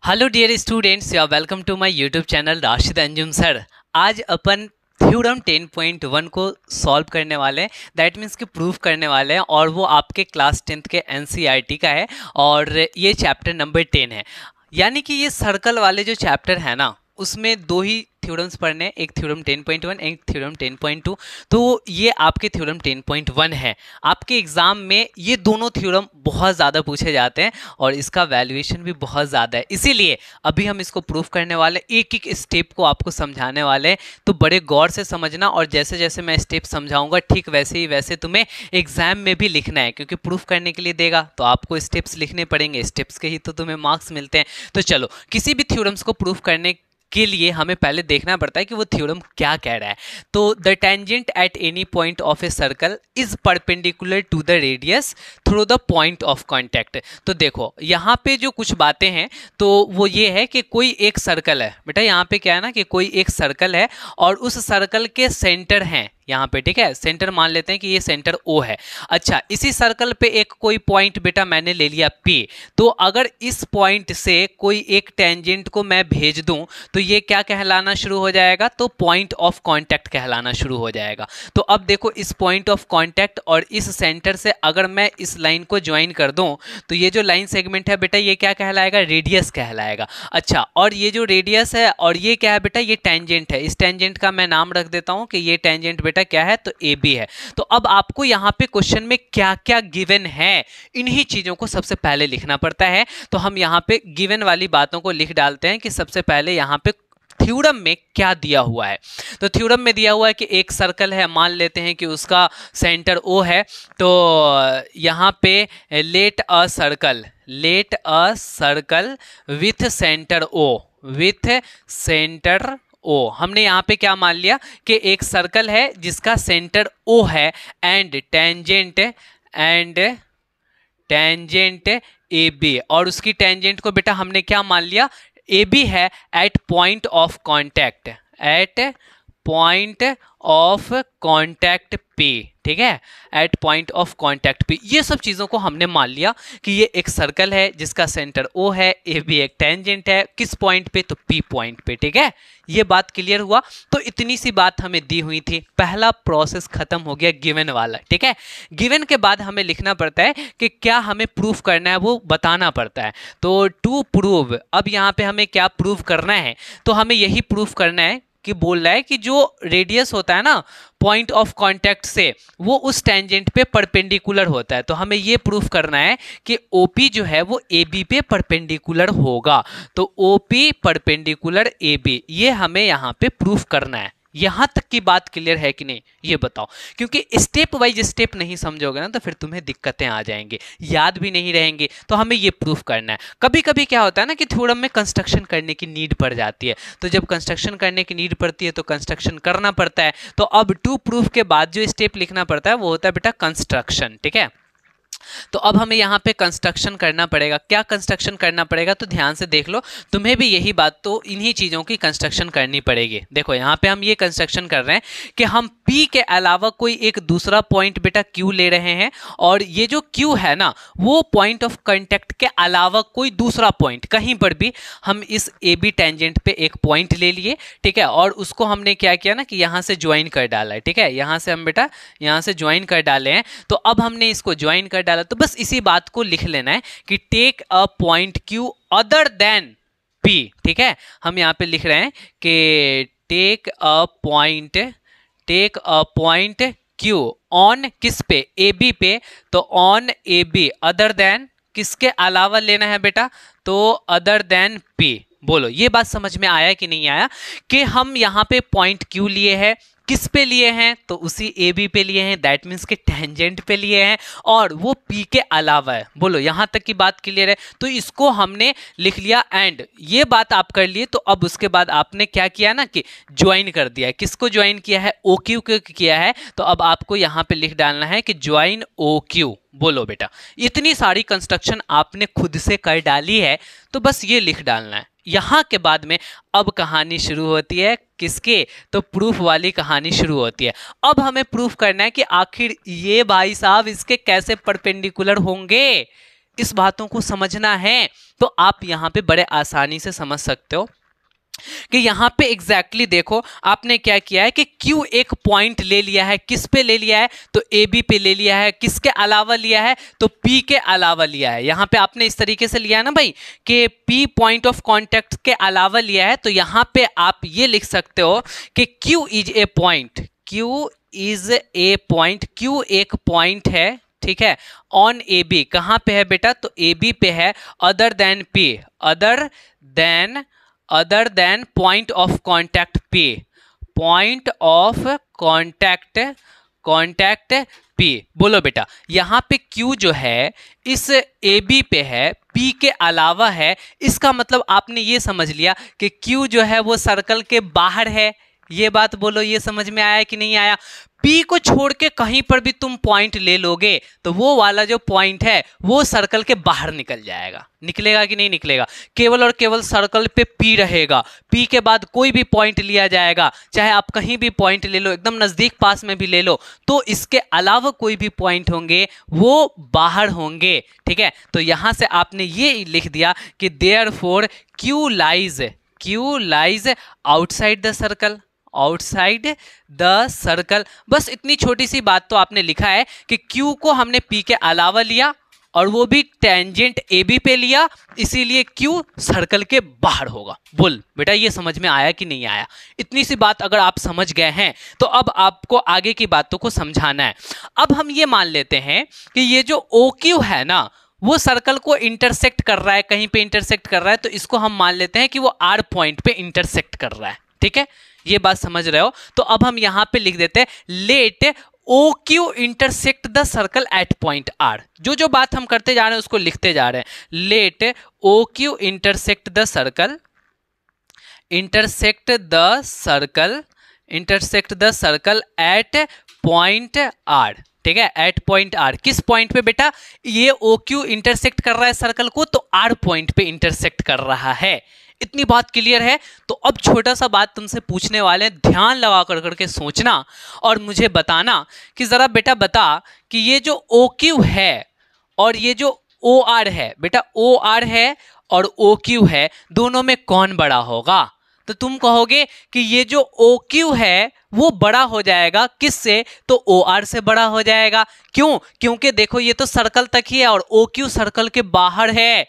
Hello dear students, you are welcome to my YouTube channel Rashid Anjum sir. आज अपन theorem 10.1 को solve करने वाले हैं, दैट मीन्स कि प्रूफ करने वाले हैं, और वो आपके क्लास 10th के एनसीईआरटी का है और ये चैप्टर नंबर 10 है। यानी कि ये सर्कल वाले जो चैप्टर है ना, उसमें दो ही थ्योरम्स पढ़ने हैं, एक थ्योरम 10.1 एक थ्योरम 10.2। तो ये आपके थ्योरम 10.1 है। आपके एग्जाम में ये दोनों थ्योरम बहुत ज़्यादा पूछे जाते हैं और इसका वैल्यूएशन भी बहुत ज़्यादा है, इसीलिए अभी हम इसको प्रूफ करने वाले, एक एक स्टेप को आपको समझाने वाले हैं। तो बड़े गौर से समझना, और जैसे जैसे मैं स्टेप समझाऊंगा ठीक वैसे ही वैसे तुम्हें एग्जाम में भी लिखना है, क्योंकि प्रूफ करने के लिए देगा तो आपको स्टेप्स लिखने पड़ेंगे, स्टेप्स के ही तो तुम्हें मार्क्स मिलते हैं। तो चलो, किसी भी थ्योरम्स को प्रूफ करने के लिए हमें पहले देखना पड़ता है कि वो थ्योरम क्या कह रहा है। तो the tangent at any point of a circle is perpendicular to the radius through the point of contact. तो देखो यहाँ पे जो कुछ बातें हैं तो वो ये है कि कोई एक सर्कल है बेटा, यहाँ पे क्या है ना कि कोई एक सर्कल है और उस सर्कल के सेंटर हैं यहाँ पे, ठीक है। सेंटर मान लेते हैं कि ये सेंटर O है। अच्छा, इसी सर्कल पे एक कोई पॉइंट बेटा मैंने ले लिया P। तो अगर इस पॉइंट से कोई एक टेंजेंट को मैं भेज दूं तो ये क्या कहलाना शुरू हो जाएगा? तो पॉइंट ऑफ कांटेक्ट कहलाना शुरू हो जाएगा। तो अब देखो, इस पॉइंट ऑफ कांटेक्ट और इस सेंटर से अगर मैं इस लाइन को ज्वाइन कर दूं तो ये जो लाइन सेगमेंट है बेटा, ये क्या कहलाएगा? रेडियस कहलाएगा। अच्छा, और ये जो रेडियस है और ये क्या है बेटा? ये टेंजेंट है। इस टेंजेंट का मैं नाम रख देता हूं कि ये टेंजेंट बेटा क्या है? तो ए बी है। तो अब आपको यहाँ पे क्वेश्चन में क्या क्या गिवन है, इन्हीं चीजों को सबसे पहले लिखना पड़ता है। तो हम यहाँ पे गिवन वाली बातों को लिख डालते हैं कि सबसे पहले यहाँ पे थ्योरम में क्या दिया हुआ है। तो थ्योरम में दिया हुआ है कि एक सर्कल है, मान लेते हैं कि उसका सेंटर O है। तो यहाँ पे let a circle with centre O, हमने यहाँ पे क्या मान लिया कि एक सर्कल है जिसका सेंटर O है एंड टेंजेंट AB, और उसकी टेंजेंट को बेटा हमने क्या मान लिया? AB है at point of contact P, ठीक है, at point of contact P। ये सब चीज़ों को हमने मान लिया कि ये एक सर्कल है जिसका सेंटर O है, AB एक टेंजेंट है, किस पॉइंट पे? तो P पॉइंट पे, ठीक है। ये बात क्लियर हुआ। तो इतनी सी बात हमें दी हुई थी, पहला प्रोसेस खत्म हो गया गिवन वाला, ठीक है। गिवन के बाद हमें लिखना पड़ता है कि क्या हमें प्रूफ करना है, वो बताना पड़ता है। तो टू प्रूव, अब यहाँ पे हमें क्या प्रूव करना है? तो हमें यही प्रूफ करना है कि बोल रहा है कि जो रेडियस होता है ना पॉइंट ऑफ कांटेक्ट से, वो उस टेंजेंट पे परपेंडिकुलर होता है। तो हमें ये प्रूफ करना है कि OP जो है वो AB पे परपेंडिकुलर होगा। तो OP परपेंडिकुलर AB, ये हमें यहाँ पे प्रूफ करना है। यहां तक की बात क्लियर है कि नहीं, ये बताओ। क्योंकि स्टेप वाइज स्टेप नहीं समझोगे ना तो फिर तुम्हें दिक्कतें आ जाएंगी, याद भी नहीं रहेंगे। तो हमें ये प्रूफ करना है। कभी कभी क्या होता है ना कि थ्योरम में कंस्ट्रक्शन करने की नीड पड़ जाती है, तो जब कंस्ट्रक्शन करने की नीड पड़ती है तो कंस्ट्रक्शन करना पड़ता है। तो अब टू प्रूफ के बाद जो स्टेप लिखना पड़ता है वो होता है बेटा कंस्ट्रक्शन, ठीक है। तो अब हमें यहाँ पे कंस्ट्रक्शन करना पड़ेगा। क्या कंस्ट्रक्शन करना पड़ेगा? तो ध्यान से देख लो, तुम्हें भी यही बात, तो इन्हीं चीज़ों की कंस्ट्रक्शन करनी पड़ेगी। देखो यहाँ पे हम ये कंस्ट्रक्शन कर रहे हैं कि हम P के अलावा कोई एक दूसरा पॉइंट बेटा Q ले रहे हैं, और ये जो Q है ना वो पॉइंट ऑफ कांटेक्ट के अलावा कोई दूसरा पॉइंट कहीं पर भी, हम इस AB टेंजेंट पे एक पॉइंट ले लिए, ठीक है, और उसको हमने क्या किया ना कि यहाँ से ज्वाइन कर डाला है, ठीक है। यहाँ से हम बेटा यहाँ से ज्वाइन कर डाले हैं। तो अब हमने इसको ज्वाइन कर डाला, तो बस इसी बात को लिख लेना है कि take a point Q other than P, ठीक है। हम यहाँ पे लिख रहे हैं कि take a point Q on किस पे? AB पे। तो ऑन AB अदर देन, किसके अलावा लेना है बेटा? तो अदर देन P। बोलो ये बात समझ में आया कि नहीं आया कि हम यहाँ पे पॉइंट Q लिए हैं, किस पे लिए हैं? तो उसी AB पे लिए हैं, दैट मीन्स के टेंजेंट पे लिए हैं, और वो P के अलावा है। बोलो यहाँ तक की बात क्लियर है? तो इसको हमने लिख लिया एंड ये बात आप कर लिए। तो अब उसके बाद आपने क्या किया ना कि ज्वाइन कर दिया है। किसको ज्वाइन किया है? OQ को किया है। तो अब आपको यहाँ पे लिख डालना है कि ज्वाइन OQ। बोलो बेटा, इतनी सारी कंस्ट्रक्शन आपने खुद से कर डाली है, तो बस ये लिख डालना है। यहाँ के बाद में अब कहानी शुरू होती है, किसके? तो प्रूफ वाली कहानी शुरू होती है। अब हमें प्रूफ करना है कि आखिर ये भाई साहब इसके कैसे परपेंडिकुलर होंगे। इस बातों को समझना है तो आप यहाँ पे बड़े आसानी से समझ सकते हो कि यहाँ पे एग्जैक्टली देखो आपने क्या किया है कि Q एक पॉइंट ले लिया है, किस पे ले लिया है तो AB पे ले लिया है, किसके अलावा लिया है तो P के अलावा लिया है। यहाँ पे आपने इस तरीके से लिया है ना भाई कि P पॉइंट ऑफ कॉन्टैक्ट के अलावा लिया है, तो यहाँ पे आप ये लिख सकते हो कि Q is a point, Q is a point, Q एक पॉइंट है, ठीक है, ऑन AB। कहाँ पे है बेटा तो AB पे है, other than P, other than point of contact P, point of contact P। बोलो बेटा यहाँ पे Q जो है इस AB पे है, P के अलावा है, इसका मतलब आपने ये समझ लिया कि Q जो है वो सर्कल के बाहर है। ये बात बोलो, ये समझ में आया कि नहीं आया? P को छोड़ के कहीं पर भी तुम पॉइंट ले लोगे तो वो वाला जो पॉइंट है वो सर्कल के बाहर निकल जाएगा। निकलेगा कि नहीं निकलेगा? केवल और केवल सर्कल पे P रहेगा, P के बाद कोई भी पॉइंट लिया जाएगा, चाहे आप कहीं भी पॉइंट ले लो, एकदम नज़दीक पास में भी ले लो, तो इसके अलावा कोई भी पॉइंट होंगे वो बाहर होंगे, ठीक है। तो यहाँ से आपने ये लिख दिया कि therefore Q lies outside the circle, outside the circle. बस इतनी छोटी सी बात तो आपने लिखा है कि Q को हमने P के अलावा लिया और वो भी टेंजेंट AB पे लिया, इसीलिए Q सर्कल के बाहर होगा। बोल बेटा ये समझ में आया कि नहीं आया? इतनी सी बात अगर आप समझ गए हैं तो अब आपको आगे की बातों को समझाना है। अब हम ये मान लेते हैं कि ये जो OQ है ना वो सर्कल को इंटरसेक्ट कर रहा है, कहीं पे इंटरसेक्ट कर रहा है, तो इसको हम मान लेते हैं कि वो R पॉइंट पे इंटरसेक्ट कर रहा है, ठीक है। ये बात समझ रहे हो? तो अब हम यहां पे लिख देते हैं let OQ intersect the circle at point R। जो बात हम करते जा रहे हैं उसको लिखते जा रहे हैं। Let OQ intersect the circle at point R, ठीक है, एट पॉइंट R। किस पॉइंट पे बेटा? ये OQ इंटरसेक्ट कर रहा है सर्कल को तो R पॉइंट पे इंटरसेक्ट कर रहा है। इतनी बात क्लियर है? तो अब छोटा सा बात तुमसे पूछने वाले हैं, ध्यान लगा करके सोचना और मुझे बताना कि जरा बेटा बता कि ये जो OQ है और ये जो OR है, बेटा OR है और OQ है, दोनों में कौन बड़ा होगा? तो तुम कहोगे कि ये जो OQ है वो बड़ा हो जाएगा किससे? तो OR से बड़ा हो जाएगा। क्यों? क्योंकि देखो ये तो सर्कल तक ही है और OQ सर्कल के बाहर है।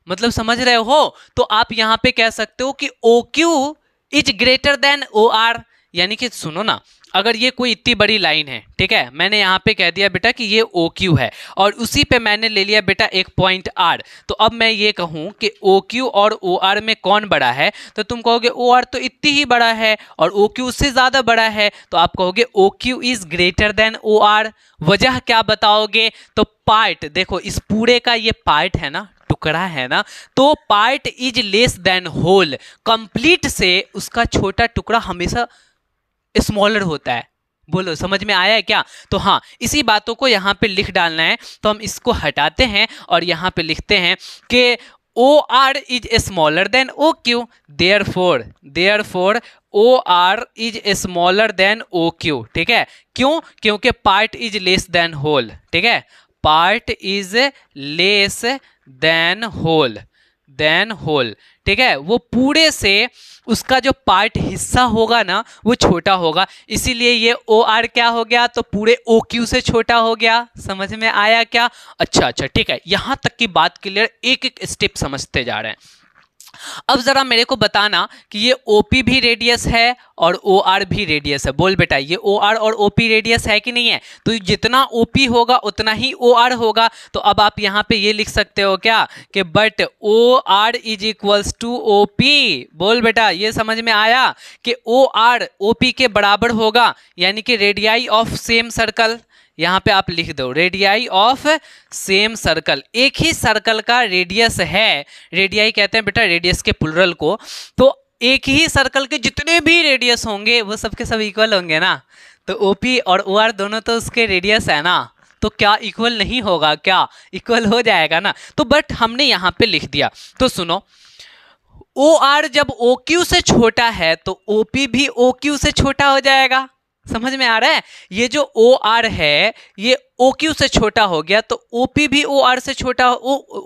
मतलब समझ रहे हो? तो आप यहां पे कह सकते हो कि OQ is greater than OR। यानी कि सुनो ना, अगर ये कोई इतनी बड़ी लाइन है, ठीक है, मैंने यहाँ पे कह दिया बेटा कि ये OQ है और उसी पे मैंने ले लिया बेटा एक पॉइंट R, तो अब मैं ये कहूँ कि OQ और OR में कौन बड़ा है, तो तुम कहोगे OR तो इतनी ही बड़ा है और OQ उससे ज़्यादा बड़ा है, तो आप कहोगे OQ is greater than OR। वजह क्या बताओगे? तो पार्ट, देखो इस पूरे का ये पार्ट है ना, टुकड़ा है ना, तो part is less than whole. Complete से उसका छोटा टुकड़ा हमेशा स्मॉलर होता है। बोलो समझ में आया है क्या? तो हाँ, इसी बातों को यहाँ पे लिख डालना है, तो हम इसको हटाते हैं और यहाँ पे लिखते हैं कि OR is smaller than OQ, therefore OR is smaller than OQ, ठीक है। क्यों? क्योंकि part is less than whole, ठीक है, part is less than whole, ठीक है। वो पूरे से उसका जो पार्ट हिस्सा होगा ना वो छोटा होगा, इसीलिए ये OR क्या हो गया? तो पूरे OQ से छोटा हो गया। समझ में आया क्या? अच्छा, ठीक है, यहां तक की बात क्लियर। एक एक स्टेप समझते जा रहे हैं। अब जरा मेरे को बताना कि ये OP भी रेडियस है और OR भी रेडियस है। बोल बेटा ये OR और OP रेडियस है कि नहीं है? तो जितना OP होगा उतना ही OR होगा। तो अब आप यहाँ पे ये लिख सकते हो क्या कि but OR is equals to OP। बोल बेटा ये समझ में आया कि OR OP के बराबर होगा, यानी कि रेडियाई ऑफ सेम सर्कल। यहाँ पे आप लिख दो रेडियाई ऑफ सेम सर्कल। एक ही सर्कल का रेडियस है, रेडियाई कहते हैं बेटा रेडियस के प्लुरल को। तो एक ही सर्कल के जितने भी रेडियस होंगे वो सबके सब इक्वल होंगे ना। तो OP और OR दोनों तो उसके रेडियस है ना, तो क्या इक्वल नहीं होगा? क्या इक्वल हो जाएगा ना। तो बट हमने यहाँ पे लिख दिया। तो सुनो, OR जब OQ से छोटा है तो OP भी OQ से छोटा हो जाएगा। समझ में आ रहा है? ये जो OR है ये OQ से छोटा हो गया तो OP भी OR से छोटा,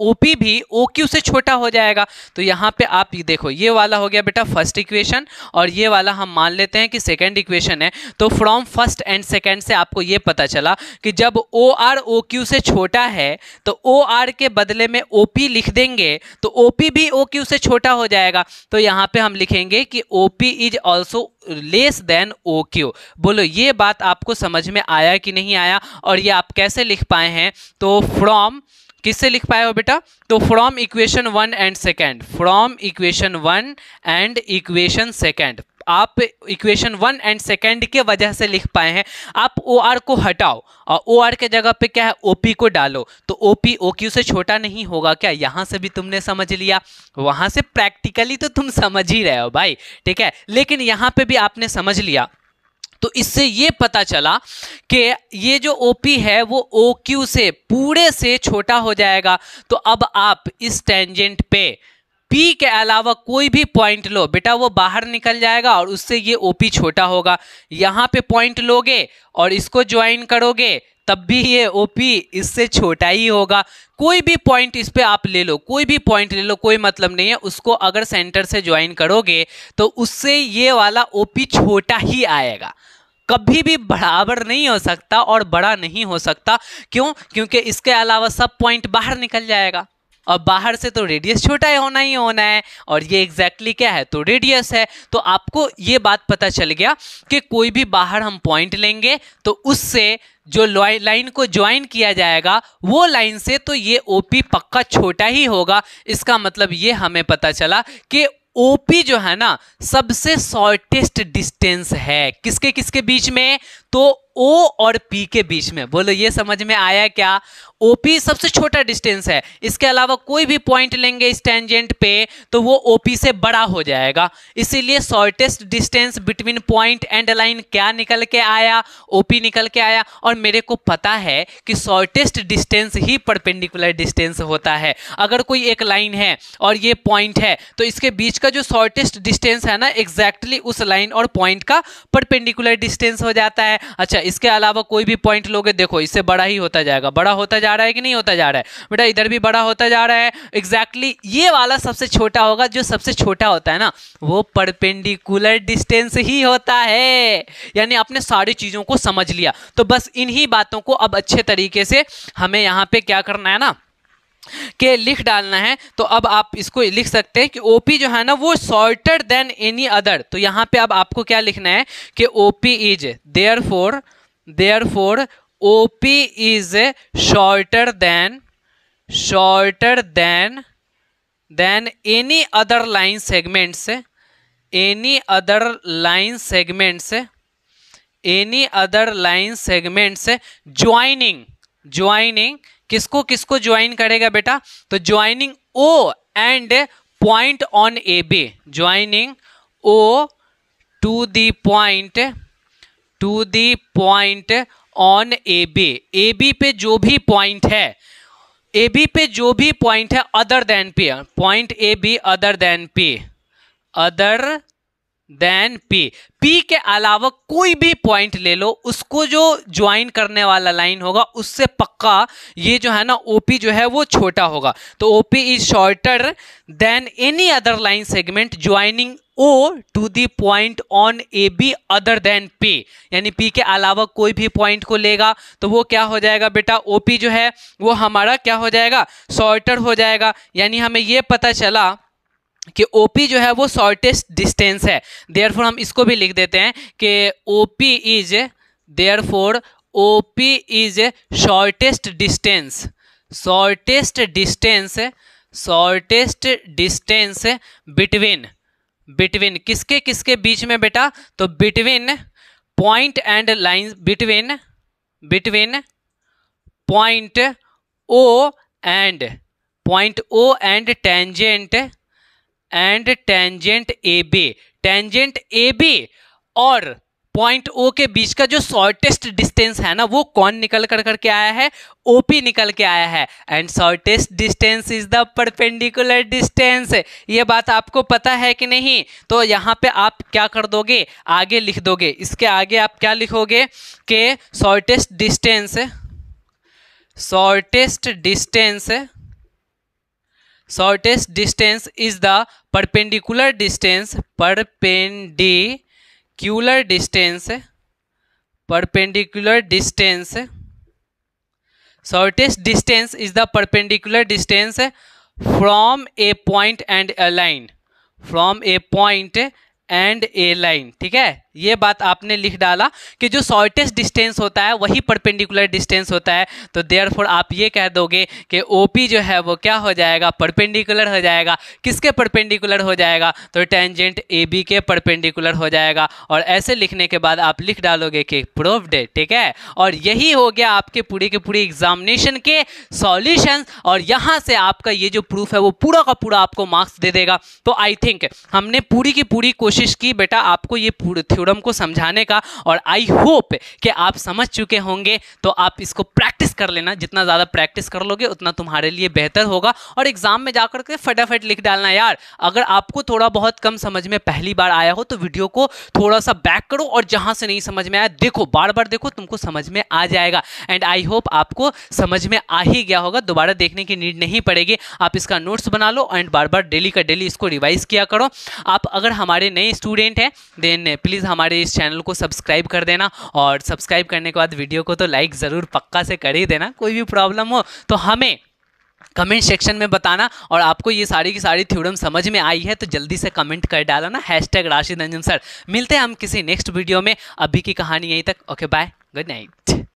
OP भी OQ से छोटा हो जाएगा। तो यहाँ पे आप ये देखो, ये वाला हो गया बेटा फर्स्ट इक्वेशन और ये वाला हम मान लेते हैं कि सेकंड इक्वेशन है। तो फ्रॉम फर्स्ट एंड सेकंड से आपको ये पता चला कि जब OR OQ से छोटा है तो OR के बदले में OP लिख देंगे तो OP भी OQ से छोटा हो जाएगा। तो यहाँ पे हम लिखेंगे कि OP is also less than OQ। बोलो ये बात आपको समझ में आया कि नहीं आया, और ये आप कैसे लिख पाए हैं? तो फ्रॉम किससे लिख पाए हो बेटा? तो from equation 1 and second, from equation 1 and equation second, आप इक्वेशन 1 एंड सेकेंड के वजह से लिख पाए हैं। आप OR को हटाओ और OR के जगह पे क्या है OP को डालो, तो OP OQ से छोटा नहीं होगा क्या? यहां से भी तुमने समझ लिया, वहां से प्रैक्टिकली तो तुम समझ ही रहे हो भाई, ठीक है, लेकिन यहां पे भी आपने समझ लिया। तो इससे ये पता चला कि ये जो OP है वो OQ से पूरे से छोटा हो जाएगा। तो अब आप इस टेंजेंट पे P के अलावा कोई भी पॉइंट लो बेटा, वो बाहर निकल जाएगा और उससे ये OP छोटा होगा। यहाँ पे पॉइंट लोगे और इसको ज्वाइन करोगे तब भी ये OP इससे छोटा ही होगा। कोई भी पॉइंट इस पे आप ले लो, कोई भी पॉइंट ले लो, कोई मतलब नहीं है, उसको अगर सेंटर से ज्वाइन करोगे तो उससे ये वाला OP छोटा ही आएगा, कभी भी बराबर नहीं हो सकता और बड़ा नहीं हो सकता। क्यों? क्योंकि इसके अलावा सब पॉइंट बाहर निकल जाएगा और बाहर से तो रेडियस छोटा होना ही होना है, और ये एग्जैक्टली क्या है? तो रेडियस है। तो आपको ये बात पता चल गया कि कोई भी बाहर हम पॉइंट लेंगे तो उससे जो लाइन को ज्वाइन किया जाएगा वो लाइन से तो ये OP पक्का छोटा ही होगा। इसका मतलब ये हमें पता चला कि OP जो है ना सबसे शॉर्टेस्ट डिस्टेंस है किसके किसके बीच में? तो O और P के बीच में। बोलो ये समझ में आया क्या? OP सबसे छोटा डिस्टेंस है, इसके अलावा कोई भी पॉइंट लेंगे इस टेंजेंट पे तो वो OP से बड़ा हो जाएगा। इसीलिए shortest distance between point and line क्या निकल के आया? OP निकल के आया। और मेरे को पता है कि शॉर्टेस्ट डिस्टेंस ही परपेंडिकुलर डिस्टेंस होता है। अगर कोई एक लाइन है और ये पॉइंट है तो इसके बीच का जो शॉर्टेस्ट डिस्टेंस है ना एग्जैक्टली उस लाइन और पॉइंट का परपेंडिकुलर डिस्टेंस हो जाता है। अच्छा, इसके अलावा कोई भी पॉइंट लोगे, देखो इससे बड़ा ही होता जाएगा, बड़ा होता जा रहा है कि नहीं होता जा रहा है बेटा? इधर भी बड़ा होता जा रहा है। एग्जैक्टली ये वाला सबसे छोटा होगा, जो सबसे छोटा होता है ना वो परपेंडिकुलर डिस्टेंस ही होता है। यानी आपने सारी चीजों को समझ लिया। तो बस इन्हीं बातों को अब अच्छे तरीके से हमें यहाँ पे क्या करना है ना कि लिख डालना है। तो अब आप इसको लिख सकते हैं कि OP जो है ना वो शॉर्टर देन एनी अदर। तो यहाँ पे अब आपको क्या लिखना है कि OP is therefore OP is shorter than any other line segments, joining किसको किसको ज्वाइन करेगा बेटा? तो joining O and point on AB, joining O to the point on AB पे जो भी पॉइंट है, AB पे जो भी पॉइंट है other than P, point AB other than P के अलावा कोई भी पॉइंट ले लो, उसको जो ज्वाइन करने वाला लाइन होगा उससे पक्का ये जो है ना OP जो है वो छोटा होगा। तो OP is shorter than any other line segment joining O to the point on AB other than P, यानी P के अलावा कोई भी पॉइंट को लेगा तो वो क्या हो जाएगा बेटा? OP जो है वो हमारा क्या हो जाएगा? शॉर्टर हो जाएगा। यानी हमें ये पता चला कि OP जो है वो शॉर्टेस्ट डिस्टेंस है। देयरफॉर हम इसको भी लिख देते हैं कि OP is shortest distance between किसके किसके बीच में बेटा? तो between point and line, between point O and tangent AB और पॉइंट O के बीच का जो शॉर्टेस्ट डिस्टेंस है ना वो कौन निकल करके आया है? OP निकल के आया है। And shortest distance is the perpendicular distance. ये बात आपको पता है कि नहीं? तो यहाँ पे आप क्या कर दोगे? आगे लिख दोगे, इसके आगे आप क्या लिखोगे कि shortest distance shortest distance is the perpendicular distance shortest distance is the perpendicular distance from a point and a line, ठीक है। ये बात आपने लिख डाला कि जो शॉर्टेस्ट डिस्टेंस होता है वही परपेंडिकुलर डिस्टेंस होता है, तो देयरफॉर आप ये कह दोगे कि OP जो है वो क्या हो जाएगा, परपेंडिकुलर हो जाएगा। किसके परपेंडिकुलर हो जाएगा, तो टेंजेंट AB के परपेंडिकुलर हो जाएगा। और ऐसे लिखने के बाद आप लिख डालोगे कि प्रूव्ड है, ठीक है। और यही हो गया आपके पूरे के पूरे एग्जामिनेशन के सॉल्यूशन, और यहाँ से आपका ये जो प्रूफ है वो पूरा का पूरा आपको मार्क्स दे देगा। तो आई थिंक हमने पूरी की पूरी कोशिश की बेटा आपको ये थ्योरम को समझाने का, और आई होप कि आप समझ चुके होंगे। तो आप इसको प्रैक्टिस कर लेना, जितना ज़्यादा प्रैक्टिस कर लोगे उतना तुम्हारे लिए बेहतर होगा। और एग्जाम में जाकर के फटाफट लिख डालना यार। अगर आपको थोड़ा बहुत कम समझ में पहली बार आया हो तो वीडियो को थोड़ा सा बैक करो, और जहां से नहीं समझ में आया देखो, बार बार देखो, तुमको समझ में आ जाएगा। एंड आई होप आपको समझ में आ ही गया होगा, दोबारा देखने की नीड नहीं पड़ेगी। आप इसका नोट्स बना लो एंड बार बार डेली का डेली इसको रिवाइज किया करो। आप अगर हमारे नए स्टूडेंट हैं देन प्लीज़ हमारे इस चैनल को सब्सक्राइब कर देना, और सब्सक्राइब करने के बाद वीडियो को तो लाइक ज़रूर पक्का से कर ही देना। कोई भी प्रॉब्लम हो तो हमें कमेंट सेक्शन में बताना, और आपको ये सारी की सारी थ्योरम समझ में आई है तो जल्दी से कमेंट कर डाला ना #राशिद अंजुम सर। मिलते हैं हम किसी नेक्स्ट वीडियो में, अभी की कहानी यहीं तक। Okay bye, good night.